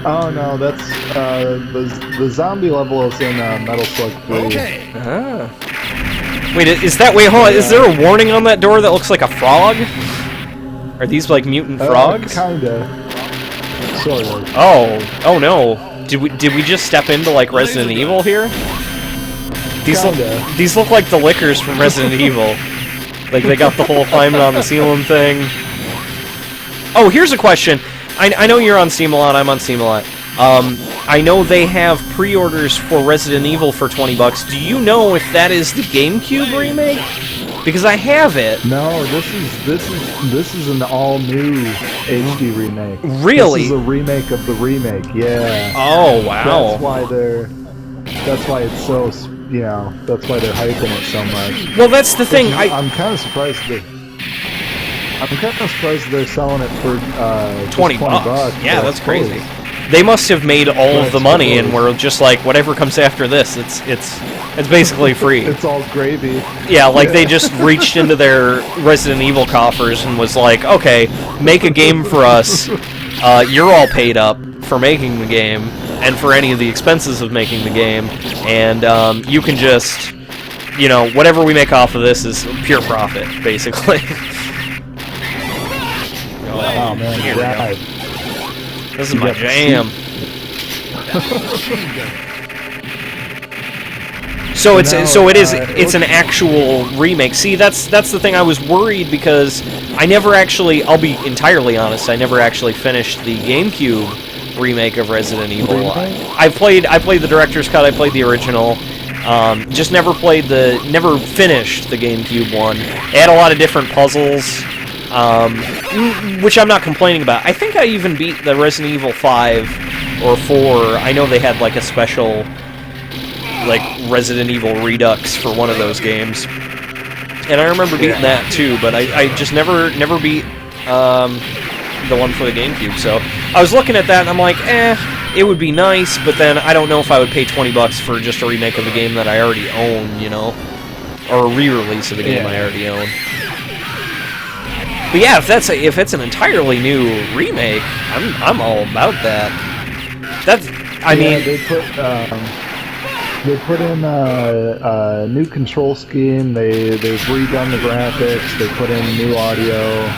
Oh no, that's the zombie level is in Metal Slug 3. Okay. Wait, hold on, is there a warning on that door that looks like a frog? Are these like mutant frogs? Kinda. Sort of. Oh no. Did we just step into like Resident Evil here? These look like the lickers from Resident Evil. Like they got the whole climbing on the ceiling thing. Oh, here's a question. I know you're on Steam a lot, I'm on Steam a lot. I know they have pre-orders for Resident Evil for $20. Do you know if that is the GameCube remake? Because I have it. No, this is an all-new HD remake. Really? This is a remake of the remake. Yeah. Oh wow. That's why it's so, you know, that's why they're hyping it so much. Well, that's the thing. I'm kind of surprised they're selling it for $20. Yeah, that's crazy. They must have made all of the money, and we're just like, whatever comes after this, it's basically free. It's all gravy. Yeah, like they just reached into their Resident Evil coffers and was like, okay, make a game for us. You're all paid up for making the game and for any of the expenses of making the game, and you can just, you know, whatever we make off of this is pure profit, basically. Oh man, right. This is my jam. So it's an actual remake. See, that's the thing. I was worried because I never actually, I'll be entirely honest, I never actually finished the GameCube remake of Resident Evil. I played the director's cut. I played the original. Just never finished the GameCube one. It had a lot of different puzzles, which I'm not complaining about. I think I even beat the Resident Evil 5 or 4. I know they had like a special like Resident Evil Redux for one of those games, and I remember beating that too. But I just never beat the one for the GameCube. So I was looking at that and I'm like, it would be nice, but then I don't know if I would pay $20 for just a remake of a game that I already own, you know, or a re-release of a game I already own. But yeah, if it's an entirely new remake, I'm all about that. I mean, they put in a new control scheme. They've redone the graphics. They put in new audio.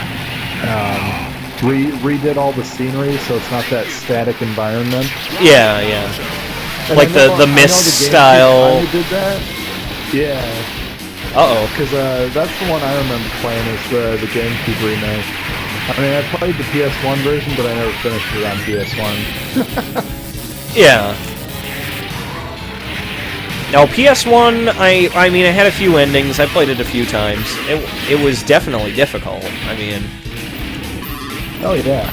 Redid all the scenery, so it's not that static environment. Yeah. And like the Mist style. Did that? Yeah. Because that's the one I remember playing is the GameCube remake. I mean, I played the PS1 version, but I never finished it on PS1. Yeah. Now, PS1, I mean, I had a few endings. I played it a few times. It was definitely difficult. I mean... Oh, yeah.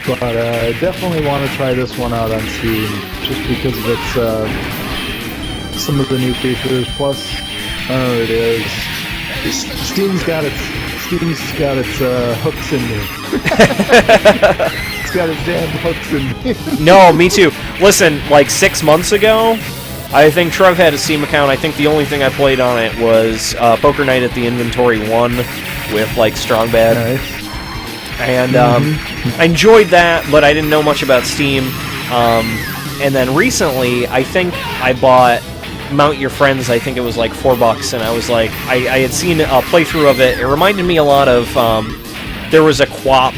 But I definitely want to try this one out on Steam, just because of its, some of the new features, plus, I don't know what it is. Steam's got its hooks in me. It's got its damn hooks in me. No, me too. Listen, like 6 months ago, I think Trev had a Steam account. I think the only thing I played on it was Poker Night at the Inventory 1 with, like, Strong Bad. Nice. And I enjoyed that, but I didn't know much about Steam. And then recently, I think I bought Mount Your Friends. I think it was like $4, and I was like, I had seen a playthrough of it. It reminded me a lot of, there was a QWOP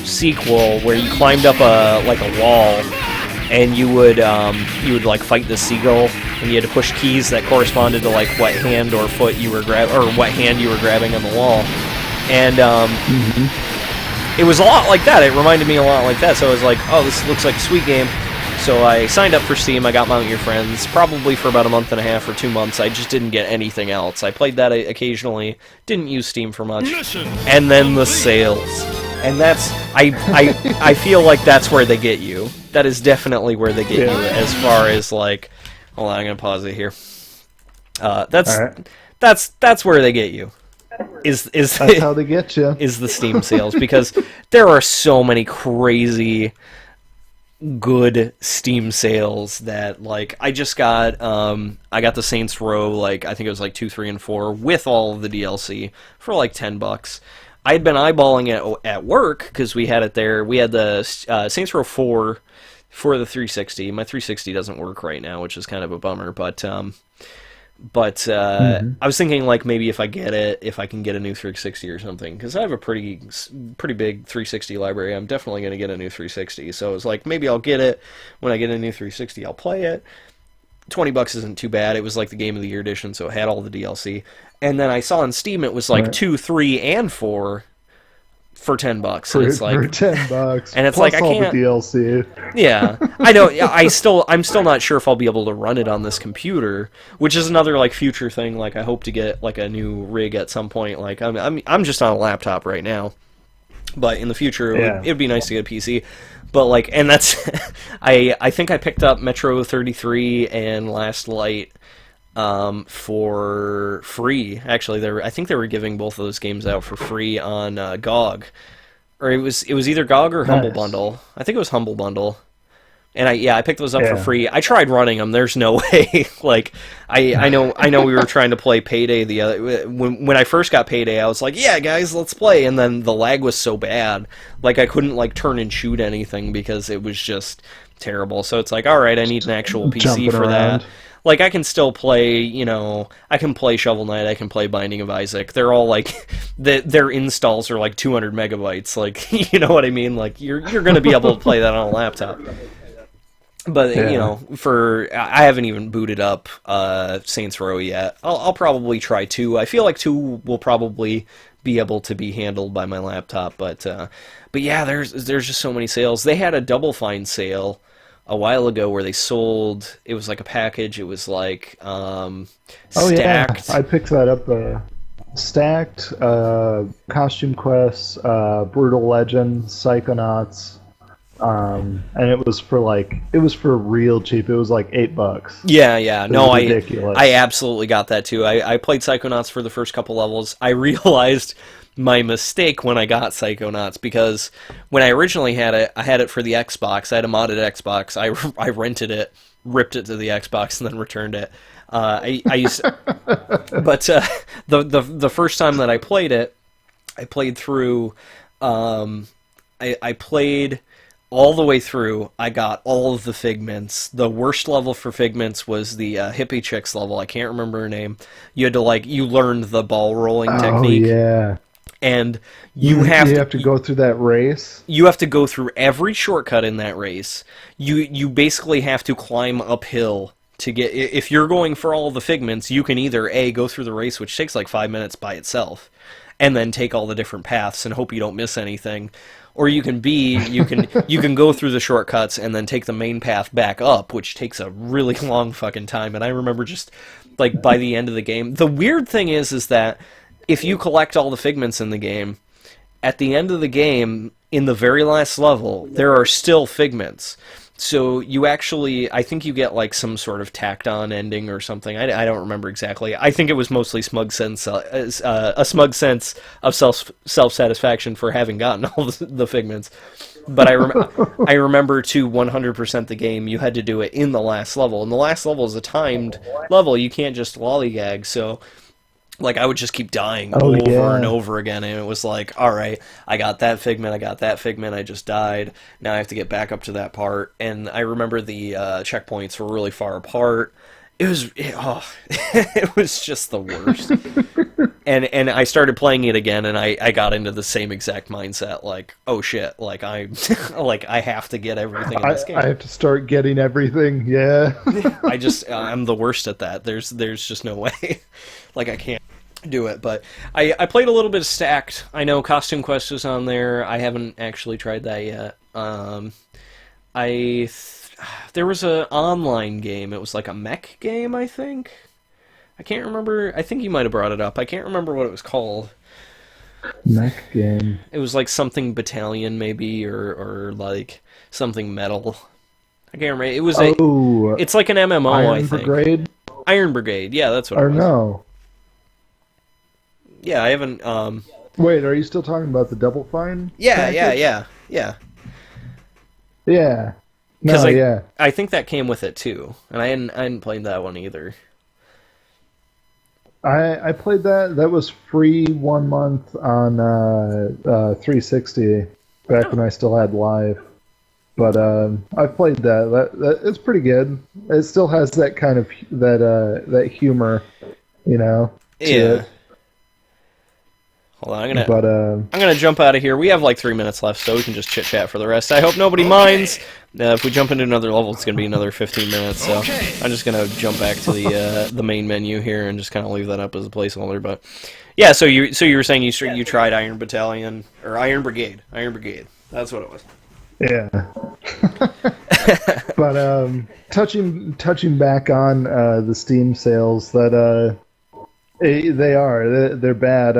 sequel where you climbed up a wall, and you would like fight the seagull, and you had to push keys that corresponded to like what hand or foot you were what hand you were grabbing on the wall, and it was a lot like that. It reminded me a lot like that. So I was like, oh, this looks like a sweet game. So I signed up for Steam. I got Mount Your Friends probably for about a month and a half or 2 months. I just didn't get anything else. I played that occasionally. Didn't use Steam for much. And then the sales. And that's I feel like that's where they get you. That is definitely where they get you as far as like, hold on, I'm gonna pause it here. That's where they get you. That's how they get you. Is the Steam sales, because there are so many crazy good Steam sales that, like, I just got I got the Saints Row, like, I think it was like 2, 3, and 4 with all of the DLC for like $10. I had been eyeballing it at work because we had it there. We had the Saints Row 4 for the 360. My 360 doesn't work right now, which is kind of a bummer. But I was thinking, like, maybe if I get it, if I can get a new 360 or something, because I have a pretty big 360 library. I'm definitely going to get a new 360. So it was like, maybe I'll get it. When I get a new 360, I'll play it. $20 isn't too bad. It was like the Game of the Year edition, so it had all the DLC. And then I saw on Steam it was like 2, 3, and 4 for $10. And it's like for $10, and it's plus like I all can't. The DLC. Yeah, I know. I'm still not sure if I'll be able to run it on this computer, which is another like future thing. Like I hope to get like a new rig at some point. Like I'm just on a laptop right now, but in the future it'd be nice to get a PC. But like, and that's I think I picked up Metro 33 and Last Light for free. Actually, I think they were giving both of those games out for free on GOG, or it was either GOG or Humble Bundle. I think it was Humble Bundle. And I picked those up for free. I tried running them. There's no way. Like I know we were trying to play Payday when I first got Payday. I was like, yeah, guys, let's play. And then the lag was so bad, like I couldn't like turn and shoot anything because it was just terrible. So it's like, all right, I need an actual PC for that. Like I can still play, I can play Shovel Knight. I can play Binding of Isaac. They're all like, their installs are like 200 megabytes. Like, you know what I mean? Like you're gonna be able to play that on a laptop. But Yeah. you know, I haven't even booted up Saints Row yet. I'll probably try 2. I feel like 2 will probably be able to be handled by my laptop. But yeah, there's just so many sales. They had a Double Fine sale a while ago where they sold. It was like a package. It was like Oh stacked. yeah, I picked that up. Stacked, Costume Quest, Brutal Legend, Psychonauts, and it was for real cheap. It was like $8. Yeah. No, was ridiculous. I absolutely got that too. I played Psychonauts for the first couple levels. I realized my mistake when I got Psychonauts, because when I originally had it, I had it for the Xbox. I had a modded Xbox. I rented it, ripped it to the Xbox, and then returned it. I used, but the first time that I played it, I played through. I played all the way through. I got all of the Figments. The worst level for Figments was the hippie chicks level. I can't remember her name. You had to you learned the ball rolling technique. Oh yeah. And you have to go through that race. You have to go through every shortcut in that race. You basically have to climb uphill to get. If you're going for all the Figments, you can either A, go through the race, which takes like 5 minutes by itself, and then take all the different paths and hope you don't miss anything. Or you can B, you can go through the shortcuts and then take the main path back up, which takes a really long fucking time. And I remember just like by the end of the game, the weird thing is that if you collect all the Figments in the game, at the end of the game, in the very last level, there are still Figments. So you actually, I think you get like some sort of tacked on ending or something. I don't remember exactly. I think it was mostly smug sense, a smug sense of self-satisfaction for having gotten all the Figments. But I remember to 100% the game, you had to do it in the last level. And the last level is a timed level. You can't just lollygag. So like, I would just keep dying over and over again, and it was like, alright, I got that Figment, I just died, now I have to get back up to that part, and I remember the checkpoints were really far apart. It was just the worst. and I started playing it again, and I got into the same exact mindset, like, oh shit, like, I have to get everything in this game. I have to start getting everything, yeah. I'm the worst at that. There's just no way. Like, I can't do it, but I played a little bit of Stacked. I know Costume Quest is on there. I haven't actually tried that yet. There was an online game. It was like a mech game, I think. I can't remember. I think you might have brought it up. I can't remember what it was called. Mech game. It was like something Battalion, maybe, or like something Metal. I can't remember. It was it's like an MMO, I think. Iron Brigade? Iron Brigade, yeah, that's what it was. Or no. Yeah, I haven't, Wait, are you still talking about the Double Fine? Yeah. Yeah. Because No, I think that came with it too, and I hadn't played that one either. I played that. That was free 1 month on 360 back when I still had live. But I played that. It's pretty good. It still has that kind of that humor, you know. To it. Hold on, I'm gonna jump out of here. We have like 3 minutes left, so we can just chit chat for the rest. I hope nobody minds. If we jump into another level, it's gonna be another 15 minutes. So I'm just gonna jump back to the main menu here and just kind of leave that up as a placeholder. But yeah, so you were saying you tried Iron Battalion or Iron Brigade? Iron Brigade. That's what it was. Yeah. But touching back on the Steam sales, they're bad.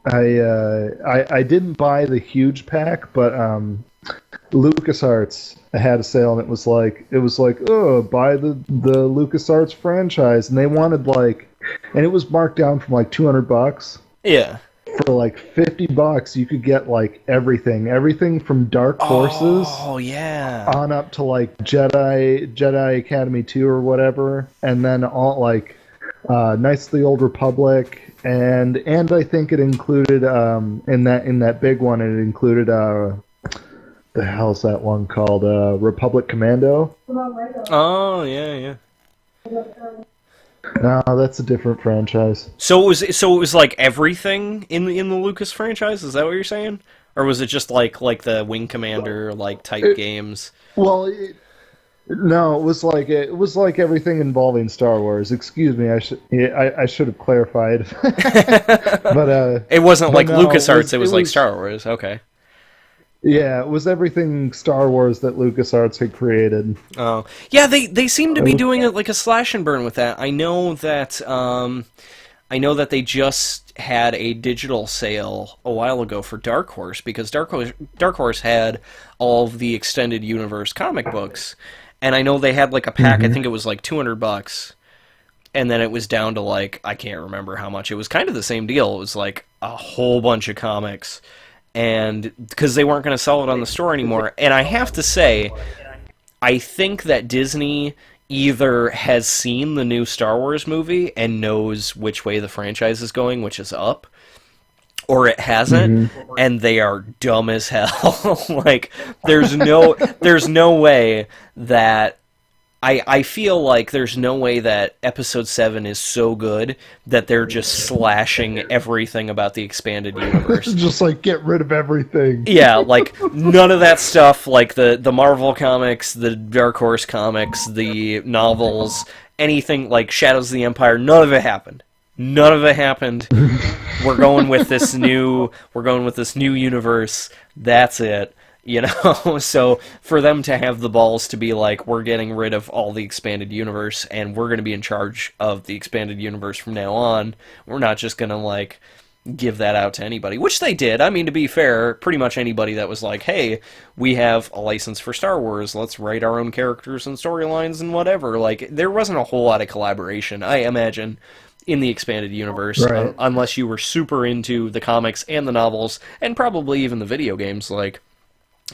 I didn't buy the huge pack, but LucasArts had a sale, and it was like oh, buy the LucasArts franchise, and they wanted and it was marked down from like $200. Yeah. For like $50, you could get like everything from Dark Forces, on up to like Jedi Academy 2 or whatever, and then all like Knights of the Old Republic, and I think it included in that big one it included the hell's that one called Republic Commando. Oh yeah. No, that's a different franchise. So it was like everything in the Lucas franchise. Is that what you're saying, or was it just like the Wing Commander type games? Well, No, it was like everything involving Star Wars. Excuse me, I should have clarified. It wasn't But like no, LucasArts, it was like Star Wars. Okay. yeah, it was everything Star Wars that LucasArts had created. Oh, yeah, they seem to It be was- doing it like a slash and burn with that. I know that they just had a digital sale a while ago for Dark Horse because Dark Horse had all of the extended universe comic books, and I know they had like a pack. I think it was like $200, and then it was down to like I can't remember how much. It was kind of the same deal. It was like a whole bunch of comics, and because they weren't going to sell it on the store anymore. And I have to say, I think that Disney either has seen the new Star Wars movie and knows which way the franchise is going, which is up, or it hasn't, and they are dumb as hell. Like, there's no way that I feel like there's no way that Episode 7 is so good that they're just slashing everything about the expanded universe. just like get rid of everything. Yeah, like, none of that stuff, like the Marvel comics, the Dark Horse comics, the novels, anything like Shadows of the Empire, none of it happened. None of it happened. We're going with this new universe. That's it. You know, so for them to have the balls to be like, we're getting rid of all the expanded universe and we're going to be in charge of the expanded universe from now on, we're not just going to like give that out to anybody, which they did. I mean, to be fair, pretty much anybody that was like, hey, we have a license for Star Wars, let's write our own characters and storylines and whatever. Like, there wasn't a whole lot of collaboration, I imagine, in the expanded universe, Right. unless you were super into the comics and the novels, and probably even the video games, like,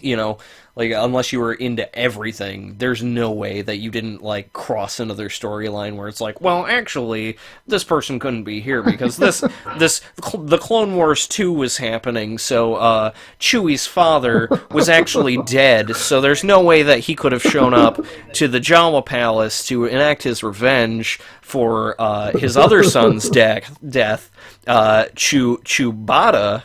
you know, like, unless you were into everything, there's no way that you didn't, like, cross another storyline where it's like, well, actually, this person couldn't be here because the Clone Wars 2 was happening, so, Chewie's father was actually dead, so there's no way that he could have shown up to the Jawa Palace to enact his revenge for, his other son's death, Chewbacca,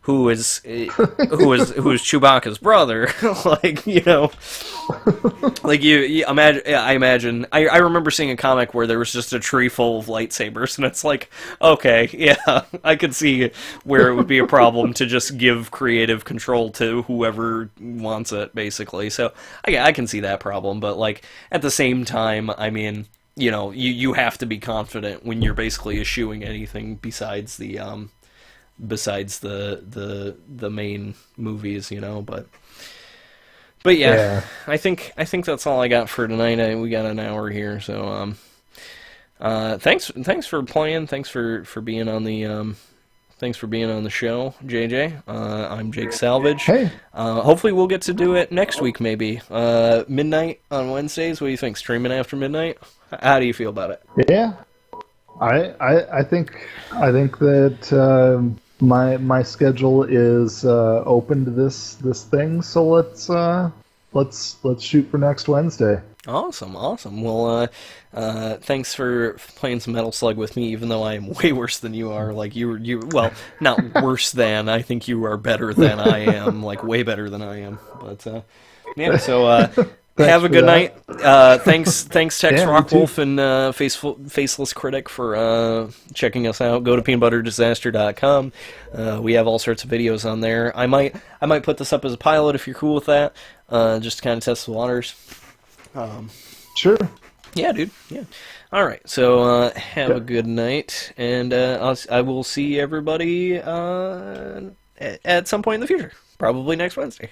who is Chewbacca's brother, like, you know, like you imagine. I remember seeing a comic where there was just a tree full of lightsabers, and it's like, okay, yeah, I could see where it would be a problem to just give creative control to whoever wants it, basically. So I can see that problem, but like at the same time, I mean, you know, you have to be confident when you're basically eschewing anything besides the main movies, you know, but yeah, I think that's all I got for tonight. We got an hour here, so thanks for playing, thanks for being on the show, JJ. I'm Jake Salvage. Hey. Hopefully we'll get to do it next week, maybe midnight on Wednesdays. What do you think? Streaming after midnight? How do you feel about it? Yeah, I think that my schedule is open to this thing. So let's shoot for next Wednesday. Awesome. Well, thanks for playing some Metal Slug with me, even though I am way worse than you are. Like, well, not worse than, I think you are better than I am, like, way better than I am. But, yeah, so, have a good night. Thanks Tex Rockwolf and Faceless Critic for checking us out. Go to peanutbutterdisaster.com. We have all sorts of videos on there. I might put this up as a pilot if you're cool with that, just to kind of test the waters. Sure. Yeah, dude. Yeah. All right. So have a good night, and I will see everybody at some point in the future. Probably next Wednesday.